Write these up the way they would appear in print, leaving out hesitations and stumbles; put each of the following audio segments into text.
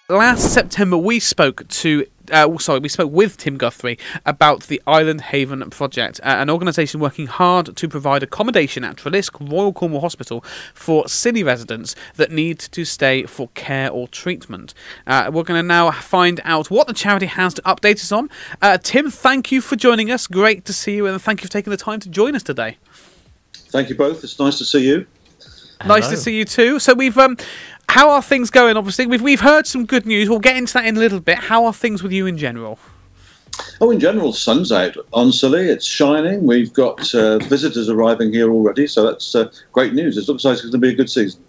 Last September, we spoke with Tim Guthrie about the Island Haven project, an organisation working hard to provide accommodation at Treliske Royal Cornwall Hospital for Scilly residents that need to stay for care or treatment. We're going to now find out what the charity has to update us on. Tim, thank you for joining us. Great to see you, and thank you for taking the time to join us today. Thank you both. It's nice to see you. Hello. Nice to see you too. So how are things going? Obviously, we've heard some good news. We'll get into that in a little bit. How are things with you in general? Oh, in general, the sun's out on Scilly. It's shining. We've got visitors arriving here already, so that's great news. It looks like it's going to be a good season.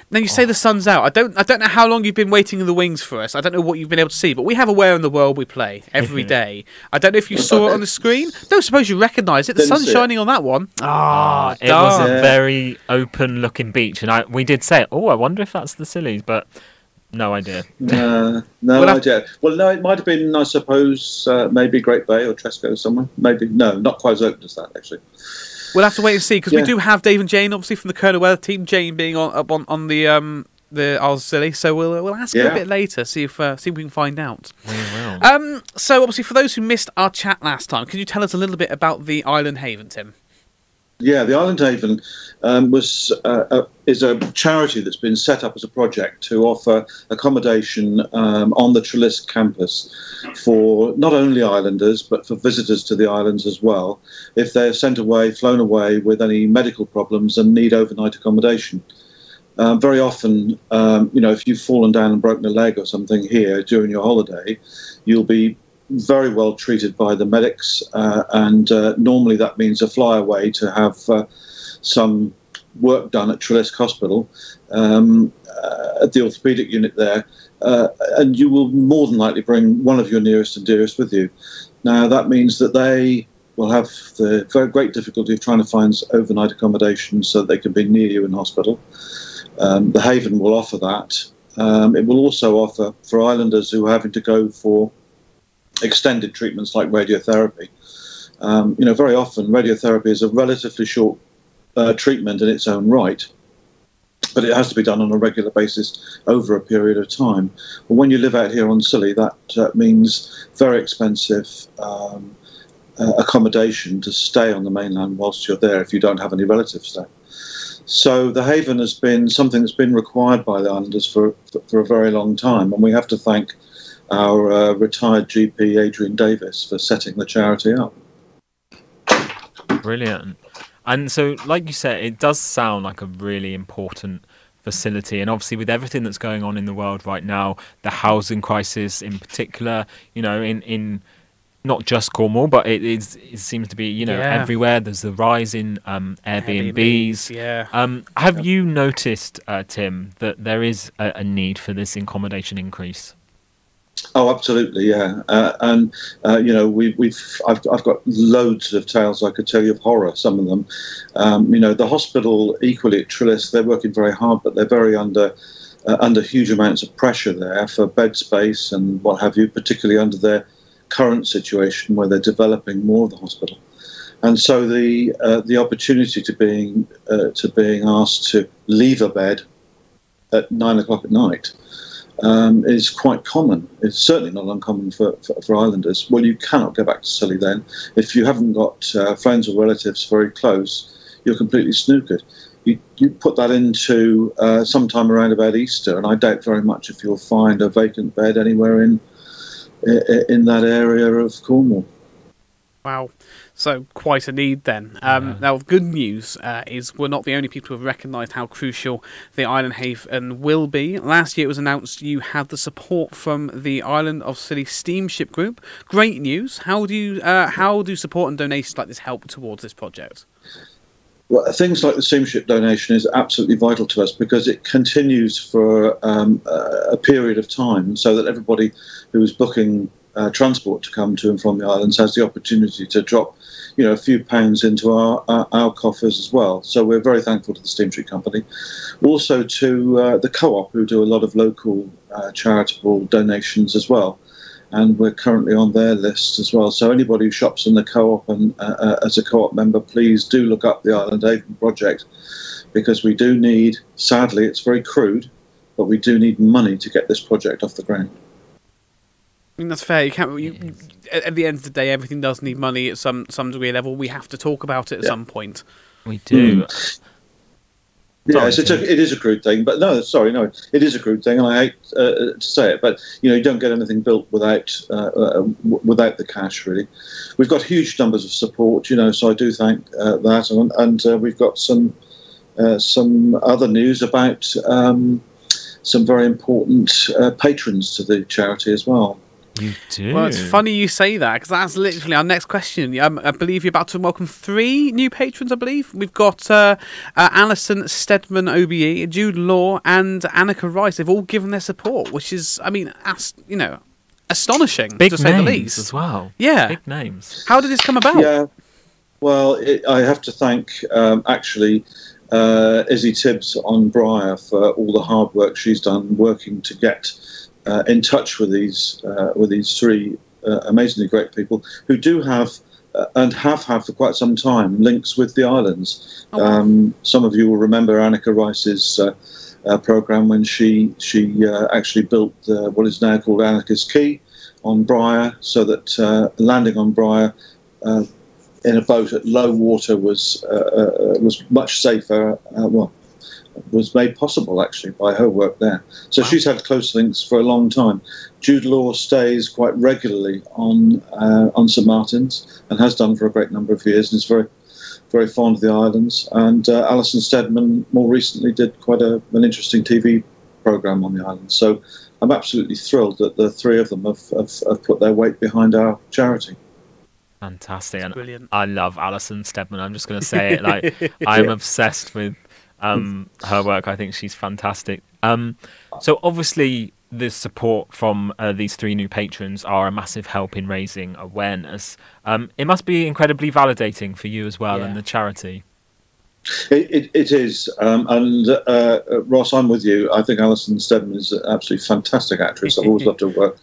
Now, you say the sun's out. I don't know how long you've been waiting in the wings for us. I don't know what you've been able to see, but we have a Where in the World we play every day. I don't know if you saw it on the screen. Don't suppose you recognise it. The sun's shining on that one. It was a very open-looking beach, and we did say, "Oh, I wonder if that's the Scillies," but no idea. No idea. Well, no, it might have been, I suppose, maybe Great Bay or Treliske somewhere. Maybe no, not quite as open as that actually. We'll have to wait and see, because we do have Dave and Jane, obviously, from the Kerner Weather team. Jane being on the Isle of Scilly, so we'll ask her a bit later, see if we can find out. We will. So obviously, for those who missed our chat last time, can you tell us a little bit about the Island Haven, Tim? Yeah, the Island Haven is a charity that's been set up as a project to offer accommodation on the Treliske campus for not only islanders but for visitors to the islands as well, if they're flown away with any medical problems and need overnight accommodation. Very often, if you've fallen down and broken a leg or something here during your holiday, you'll be very well treated by the medics, and normally that means a flyaway to have some work done at Treliske Hospital at the orthopaedic unit there, and you will more than likely bring one of your nearest and dearest with you. Now that means that they will have the very great difficulty of trying to find overnight accommodation so that they can be near you in hospital. The Haven will offer that. It will also offer for islanders who are having to go for extended treatments like radiotherapy. Very often radiotherapy is a relatively short treatment in its own right, but it has to be done on a regular basis over a period of time. But when you live out here on Scilly, that means very expensive accommodation to stay on the mainland whilst you're there if you don't have any relatives there. So the Haven has been something that's been required by the islanders for a very long time, and we have to thank our retired GP Adrian Davis for setting the charity up. Brilliant. And so, like you said, it does sound like a really important facility, and obviously with everything that's going on in the world right now, the housing crisis in particular, in not just Cornwall, but it seems to be everywhere. There's the rise in Airbnbs. Have you noticed, Tim, that there is a need for this accommodation increase? Oh, absolutely, yeah. I've got loads of tales I could tell you of horror. Some of them, the hospital equally at Treliske, they're working very hard, but they're very under huge amounts of pressure there for bed space and what have you, particularly under their current situation where they're developing more of the hospital. And so the opportunity to being asked to leave a bed at 9 o'clock at night is quite common. It's certainly not uncommon for islanders. Well, you cannot go back to Scilly then. If you haven't got friends or relatives very close, you're completely snookered. You put that into sometime around about Easter, and I doubt very much if you'll find a vacant bed anywhere in that area of Cornwall. Wow. So quite a need then. Now, the good news is we're not the only people who have recognised how crucial the Island Haven will be. Last year it was announced you had the support from the Island of Scilly Steamship Group. Great news. How do support and donations like this help towards this project? Well, things like the steamship donation is absolutely vital to us because it continues for a period of time, so that everybody who is booking transport to come to and from the islands has the opportunity to drop, a few pounds into our coffers as well. So we're very thankful to the Steamship Company, also to the Co-op, who do a lot of local charitable donations as well. And we're currently on their list as well. So anybody who shops in the Co-op and as a Co-op member, please do look up the Island Haven project, because we do need, sadly, it's very crude, but we do need money to get this project off the ground. I mean, that's fair. You can't. At the end of the day, everything does need money at some degree level. We have to talk about it at some point. We do. Yes, it is a crude thing, but no, it is a crude thing, and I hate to say it, but you don't get anything built without the cash. Really, we've got huge numbers of support, so I do thank that, and we've got some other news about some very important patrons to the charity as well. You do. Well, it's funny you say that, because that's literally our next question. I believe you're about to welcome 3 new patrons, I believe. We've got Alison Stedman OBE, Jude Law, and Annika Rice. They've all given their support, which is, astonishing, big to say the names least. as well. Yeah. Big names. How did this come about? Yeah, well, I have to thank, Izzy Tibbs on Briar for all the hard work she's done working to get in touch with these 3 amazingly great people who do have and have had for quite some time links with the islands. Some of you will remember Annika Rice's program when she actually built what is now called Annika's Quay on Briar, so that landing on Briar in a boat at low water was much safer. Was made possible actually by her work there. So she's had close links for a long time. Jude Law stays quite regularly on St Martin's and has done for a great number of years, and is very, very fond of the islands. And Alison Stedman more recently did quite an interesting TV programme on the islands. So I'm absolutely thrilled that the 3 of them have put their weight behind our charity. Fantastic. And Brilliant. I love Alison Stedman. I'm just going to say it. I'm obsessed with her work. I think she's fantastic. So obviously the support from these 3 new patrons are a massive help in raising awareness. It must be incredibly validating for you as well and the charity. It is, and Ross, I'm with you. I think Alison Stedman is an absolutely fantastic actress. I've always loved her work.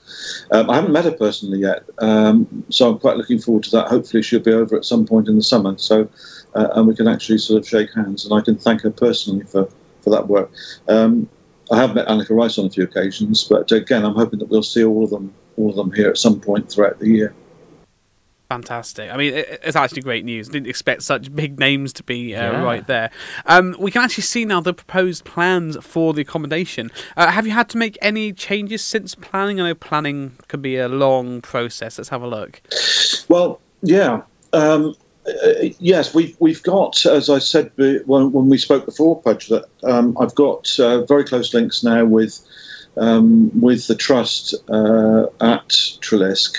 I haven't met her personally yet, so I'm quite looking forward to that. Hopefully she'll be over at some point in the summer, so and we can actually sort of shake hands, and I can thank her personally for that work. I have met Annika Rice on a few occasions, but again, I'm hoping that we'll see all of them here at some point throughout the year. Fantastic. I mean, it's actually great news. Didn't expect such big names to be right there. We can actually see now the proposed plans for the accommodation. Have you had to make any changes since planning? I know planning can be a long process. Let's have a look. Well, yeah. Yes, we've got, as I said when we spoke before, Pudge, that I've got very close links now with the trust at Treliske.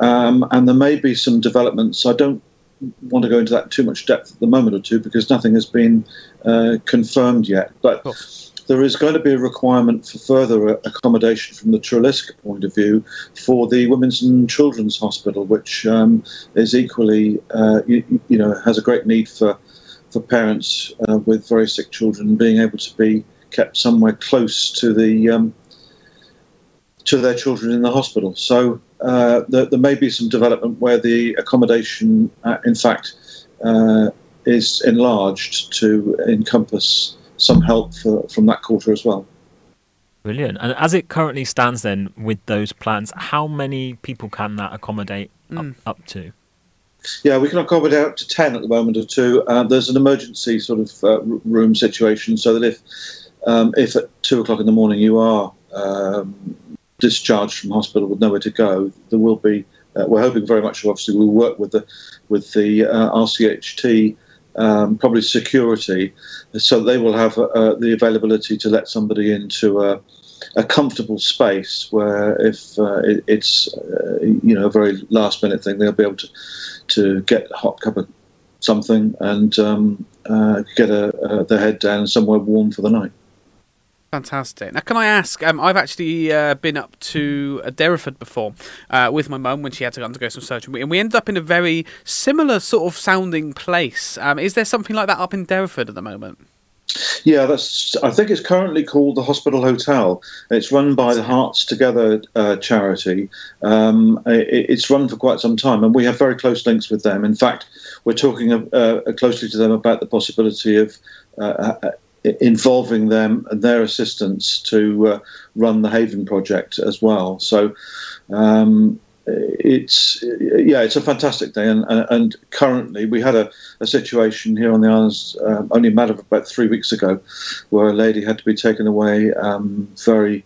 And there may be some developments. I don't want to go into that in too much depth at the moment or two, because nothing has been confirmed yet. But there is going to be a requirement for further accommodation from the Treliske point of view for the Women's and Children's Hospital, which is equally, has a great need for parents with very sick children being able to be kept somewhere close to their children in the hospital. So there may be some development where the accommodation, in fact, is enlarged to encompass some help from that quarter as well. Brilliant. And as it currently stands then, with those plans, how many people can that accommodate up to? Yeah, we can accommodate up to 10 at the moment or 2. There's an emergency sort of room situation, so that if at 2 o'clock in the morning you are discharged from hospital with nowhere to go, there will be. We're hoping very much. Obviously, we'll work with the RCHT, probably security, so they will have the availability to let somebody into a comfortable space where, if it's a very last minute thing, they'll be able to get a hot cup of something and get their head down somewhere warm for the night. Fantastic. Now, can I ask, I've actually been up to Derriford before with my mum when she had to undergo some surgery, and we ended up in a very similar sort of sounding place. Is there something like that up in Derriford at the moment? Yeah, I think it's currently called the Hospital Hotel. It's run by the Hearts Together charity. It's run for quite some time, and we have very close links with them. In fact, we're talking closely to them about the possibility of involving them and their assistants to run the Haven project as well. So it's a fantastic day, and currently we had a situation here on the islands only a matter of about 3 weeks ago, where a lady had to be taken away very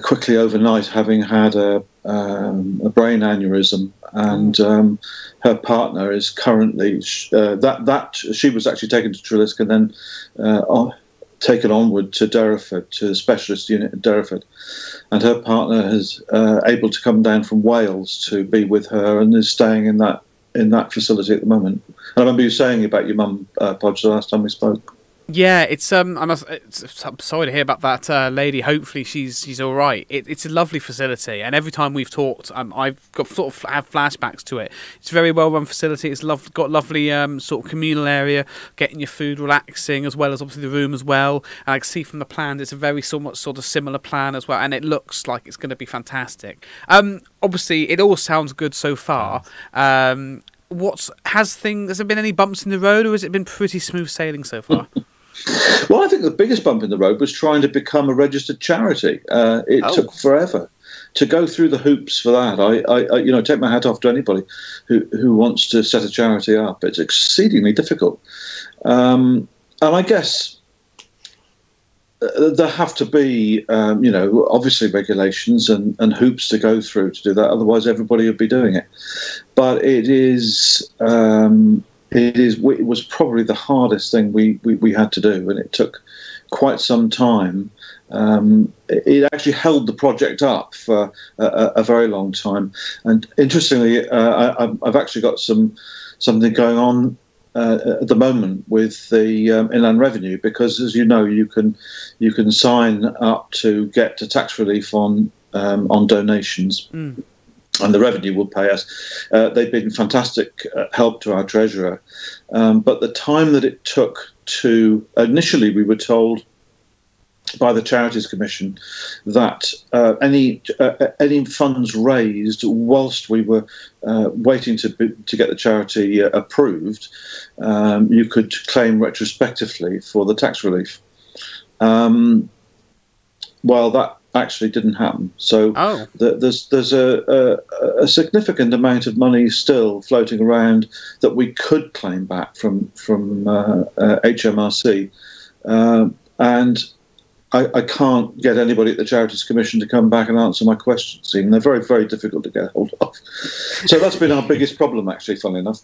quickly overnight, having had a brain aneurysm, and her partner is currently she was actually taken to Treliske and then taken onward to Derriford, to the specialist unit at Derriford, and her partner is able to come down from Wales to be with her and is staying in that facility at the moment. And I remember you saying about your mum, Podge, the last time we spoke. Yeah, I'm sorry to hear about that lady. Hopefully she's all right. It's a lovely facility, and every time we've talked, I've got sort of have flashbacks to it. It's a very well run facility. It's got lovely sort of communal area, getting your food, relaxing, as well as obviously the room as well. And I can see from the plan it's a very somewhat sort of similar plan as well, and it looks like it's going to be fantastic. Obviously it all sounds good so far. Has there been any bumps in the road, or has it been pretty smooth sailing so far? Well, I think the biggest bump in the road was trying to become a registered charity. It took forever to go through the hoops for that. I take my hat off to anybody who wants to set a charity up. It's exceedingly difficult, and I guess there have to be, obviously regulations and hoops to go through to do that. Otherwise, everybody would be doing it. But it was probably the hardest thing we had to do, and it took quite some time. It actually held the project up for a very long time. And interestingly, I've actually got something going on at the moment with the Inland Revenue, because, as you know, you can sign up to get a tax relief on donations. Mm. And the Revenue will pay us. They've been fantastic help to our treasurer. But the time that it took to... Initially, we were told by the Charities Commission that any funds raised whilst we were waiting to get the charity approved, you could claim retrospectively for the tax relief. Well, that actually didn't happen. So there's a significant amount of money still floating around that we could claim back from HMRC, and I can't get anybody at the Charities Commission to come back and answer my questions. Even they're very, very difficult to get hold of. So that's been our biggest problem, actually. Funnily enough,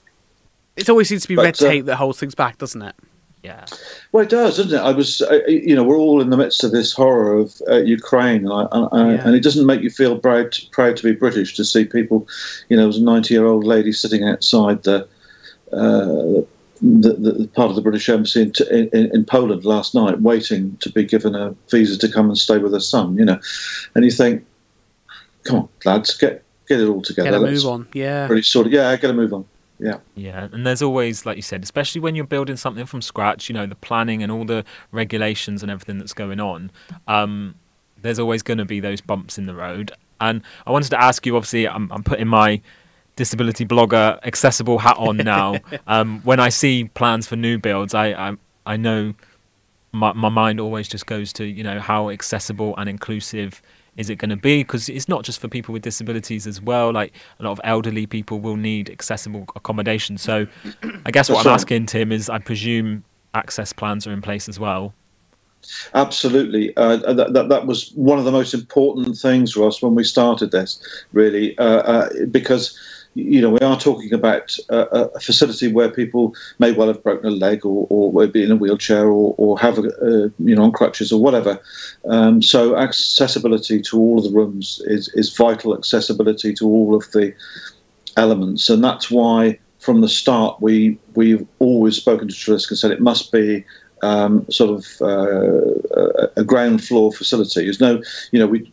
it always seems to be red tape that holds things back, doesn't it? Yeah. Well, it does, doesn't it? We're all in the midst of this horror of Ukraine, and it doesn't make you feel proud to be British to see people. There was a 90-year-old lady sitting outside the part of the British Embassy in Poland last night, waiting to be given a visa to come and stay with her son. And you think, come on, lads, get it all together. Get a move on, yeah. Pretty sort of, get a move on. Yeah. Yeah, and there's always, like you said, especially when you're building something from scratch, the planning and all the regulations and everything that's going on, there's always going to be those bumps in the road. And I wanted to ask you, obviously, I'm putting my disability blogger accessible hat on now. When I see plans for new builds, I know my mind always just goes to, how accessible and inclusive is it going to be? Because it's not just for people with disabilities as well. Like, a lot of elderly people will need accessible accommodation. So I guess what I'm asking, Tim, is I presume access plans are in place as well. Absolutely. That was one of the most important things for us when we started this, really, because we are talking about a facility where people may well have broken a leg or be in a wheelchair or have, on crutches or whatever. So accessibility to all of the rooms is vital, accessibility to all of the elements. And that's why from the start we've always spoken to Treliske and said it must be sort of a ground floor facility. There's no,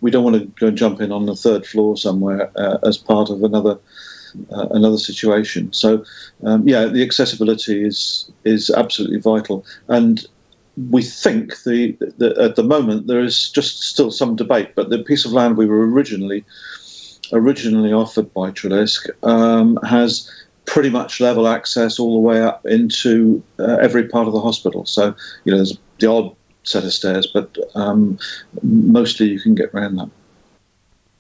we don't want to go and jump in on the third floor somewhere as part of another situation. So the accessibility is absolutely vital, and we think that at the moment there is just still some debate, but the piece of land we were originally offered by Treliske has pretty much level access all the way up into every part of the hospital. So, there's the odd set of stairs, but mostly you can get around that.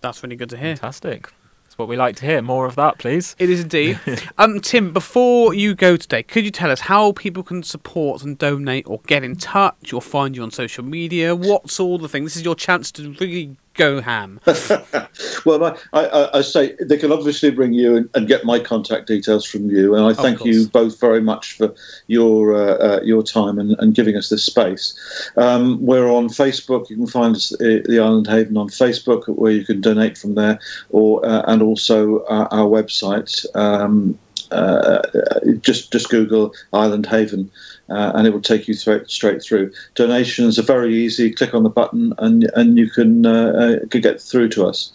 That's really good to hear. Fantastic. That's what we like to hear. More of that, please. It is indeed. Tim, before you go today, could you tell us how people can support and donate or get in touch or find you on social media? What's all the things? This is your chance to really go ham. Well, I say they can obviously ring you and get my contact details from you, and I thank you both very much for your time and giving us this space. We're on Facebook. You can find us the Island Haven on Facebook, where you can donate from there, or and also our website. Just Google Island Haven, and it will take you straight through. Donations are very easy. Click on the button, and you can get through to us.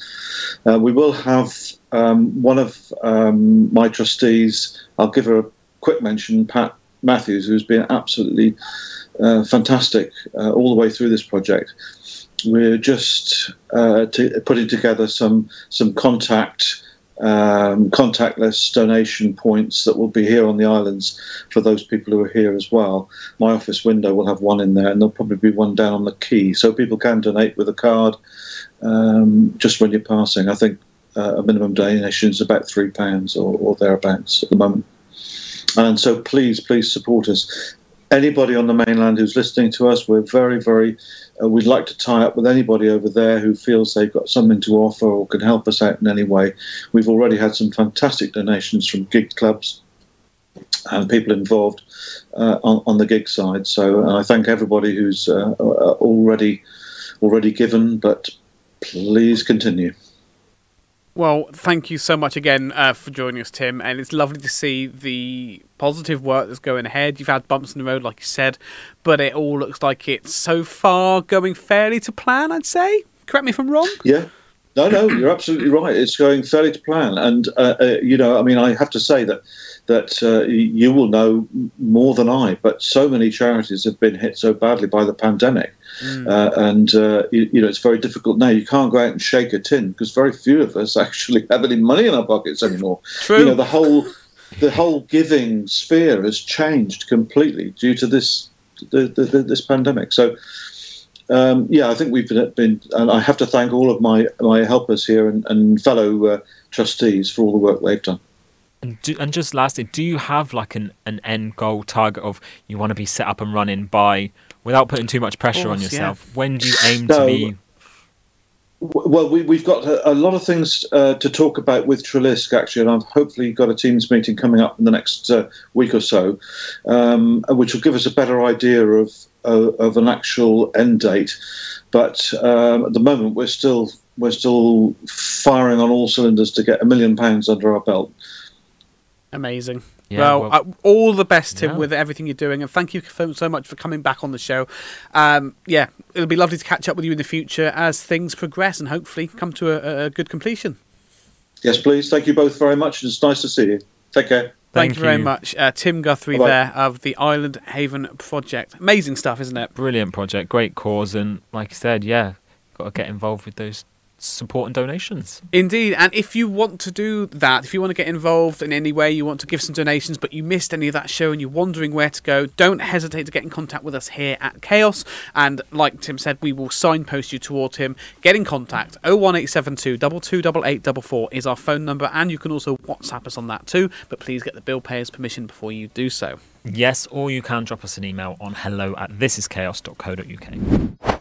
We will have one of my trustees. I'll give her a quick mention, Pat Matthews, who's been absolutely fantastic all the way through this project. We're just putting together some contactless donation points that will be here on the islands for those people who are here as well. My office window will have one in there, and there'll probably be one down on the quay, so people can donate with a card just when you're passing. I think a minimum donation is about £3 or thereabouts at the moment. And so please support us. Anybody on the mainland who's listening to us, we're very, very we'd like to tie up with anybody over there who feels they've got something to offer or can help us out in any way. We've already had some fantastic donations from gig clubs and people involved on the gig side. So I thank everybody who's already given, but please continue. Well, thank you so much again for joining us, Tim, and it's lovely to see the positive work that's going ahead. You've had bumps in the road, like you said, but it all looks like it's so far going fairly to plan, I'd say. Correct me if I'm wrong? Yeah. No, you're absolutely right. It's going fairly to plan. And, I have to say that you will know more than I, but so many charities have been hit so badly by the pandemic. It's very difficult now. You can't go out and shake a tin because very few of us actually have any money in our pockets anymore. True. The whole giving sphere has changed completely due to this pandemic. So, I think we've been, and I have to thank all of my helpers here and fellow trustees for all the work they've done. And just lastly, do you have like an end goal target of you want to be set up and running by, without putting too much pressure on yourself? Yeah. When do you aim to be? Well, we've got a lot of things to talk about with Treliske, actually, and I've hopefully got a Teams meeting coming up in the next week or so, which will give us a better idea of an actual end date. But at the moment, we're still firing on all cylinders to get £1 million under our belt. Amazing. Yeah, well, all the best, Tim, with everything you're doing, and thank you so much for coming back on the show. It'll be lovely to catch up with you in the future as things progress and hopefully come to a good completion. Yes, please. Thank you both very much. It's nice to see you. Take care. Thank you very much. Tim Guthrie there of the Island Haven Project. Amazing stuff, isn't it? Brilliant project, great cause, and like I said, got to get involved with those support and donations. Indeed, and if you want to do that, if you want to get involved in any way, you want to give some donations but you missed any of that show and you're wondering where to go, don't hesitate to get in contact with us here at Chaos, and like Tim said, we will signpost you toward him. Get in contact. 01872 228844 is our phone number, and you can also WhatsApp us on that too, but please get the bill payer's permission before you do so. Yes, or you can drop us an email on hello@thisischaos.co.uk.